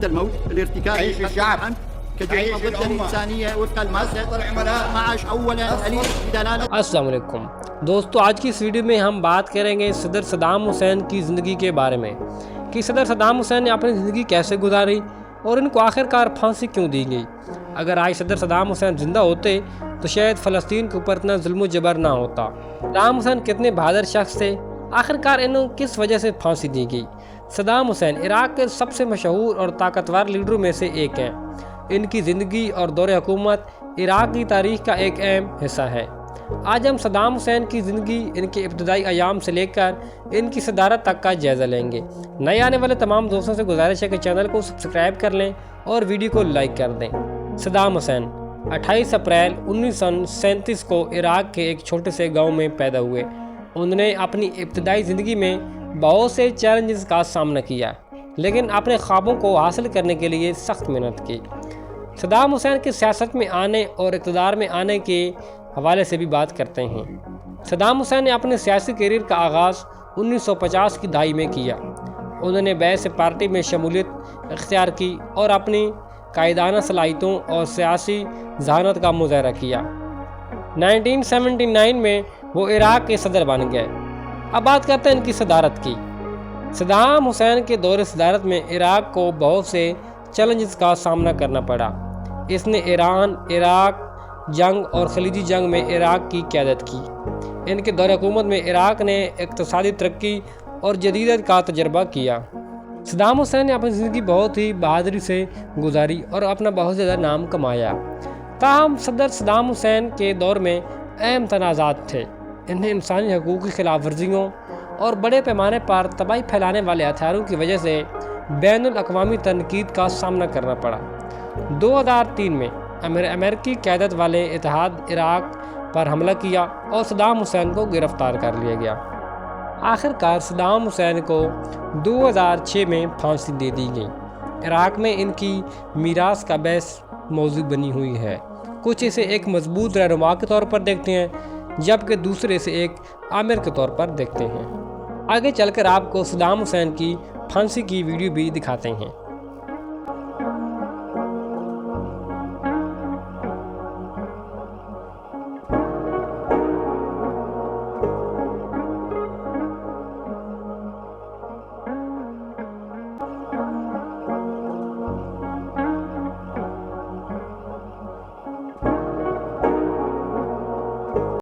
الموت الارتكاب عيش الشعب كجريمة ضد الإنسانية وفق المادة 12 أولا بدلالة السلام علیکم دوستو، آج کی اس ویڈیو میں ہم بات کریں گے صدر صدام حسین کی زندگی کے بارے میں کہ صدر صدام حسین نے اپنی زندگی کیسے گزاری اور ان کو آخر کار پھانسی کیوں دی گئی۔ اگر آج صدر صدام حسین زندہ ہوتے تو شاید فلسطین کے اوپر اتنا ظلم و جبر نہ ہوتا۔ صدام حسین کتنے بہادر شخص تھے، آخر کار انہوں کس وجہ سے پھانسی دی گئی۔ صدام حسین عراق کے سب سے مشہور اور طاقتور لیڈروں میں سے ایک ہیں۔ ان کی زندگی اور دور حکومت عراق کی تاریخ کا ایک اہم حصہ ہے۔ آج ہم صدام حسین کی زندگی، ان کے ابتدائی ایام سے لے کر ان کی صدارت تک کا جائزہ لیں گے۔ نئے آنے والے تمام دوستوں سے گزارش ہے کہ چینل کو سبسکرائب کر لیں اور ویڈیو کو لائک کر دیں۔ صدام حسین 28 اپریل 1937 کو عراق کے ایک چھوٹے سے گاؤں میں پیدا ہوئے۔ انہوں نے اپنی ابتدائی زندگی میں بہت سے چیلنجز کا سامنا کیا، لیکن اپنے خوابوں کو حاصل کرنے کے لیے سخت محنت کی۔ صدام حسین کے سیاست میں آنے اور اقتدار میں آنے کے حوالے سے بھی بات کرتے ہیں۔ صدام حسین نے اپنے سیاسی کیریئر کا آغاز 1950 کی دہائی میں کیا۔ انہوں نے بعث پارٹی میں شمولیت اختیار کی اور اپنی قائدانہ صلاحیتوں اور سیاسی ذہانت کا مظاہرہ کیا۔ 1979 میں وہ عراق کے صدر بن گئے۔ اب بات کرتے ہیں ان کی صدارت کی۔ صدام حسین کے دور صدارت میں عراق کو بہت سے چیلنجز کا سامنا کرنا پڑا۔ اس نے ایران، عراق جنگ اور خلیجی جنگ میں عراق کی قیادت کی۔ ان کے دور حکومت میں عراق نے اقتصادی ترقی اور جدیدیت کا تجربہ کیا۔ صدام حسین نے اپنی زندگی بہت ہی بہادری سے گزاری اور اپنا بہت زیادہ نام کمایا۔ تاہم صدر صدام حسین کے دور میں اہم تنازعات تھے۔ انہیں انسانی حقوق کی خلاف ورزیوں اور بڑے پیمانے پر تباہی پھیلانے والے ہتھیاروں کی وجہ سے بین الاقوامی تنقید کا سامنا کرنا پڑا۔ 2003 میں امریکی قیادت والے اتحاد عراق پر حملہ کیا اور صدام حسین کو گرفتار کر لیا گیا۔ آخر کار صدام حسین کو 2006 میں پھانسی دے دی گئی۔ عراق میں ان کی میراث کا بحث موضوع بنی ہوئی ہے۔ کچھ اسے ایک مضبوط رہنما کے طور پر دیکھتے ہیں، جبکہ دوسرے اسے ایک عامر کے طور پر دیکھتے ہیں۔ آگے چل کر آپ کو صدام حسین کی پھانسی کی ویڈیو بھی دکھاتے ہیں۔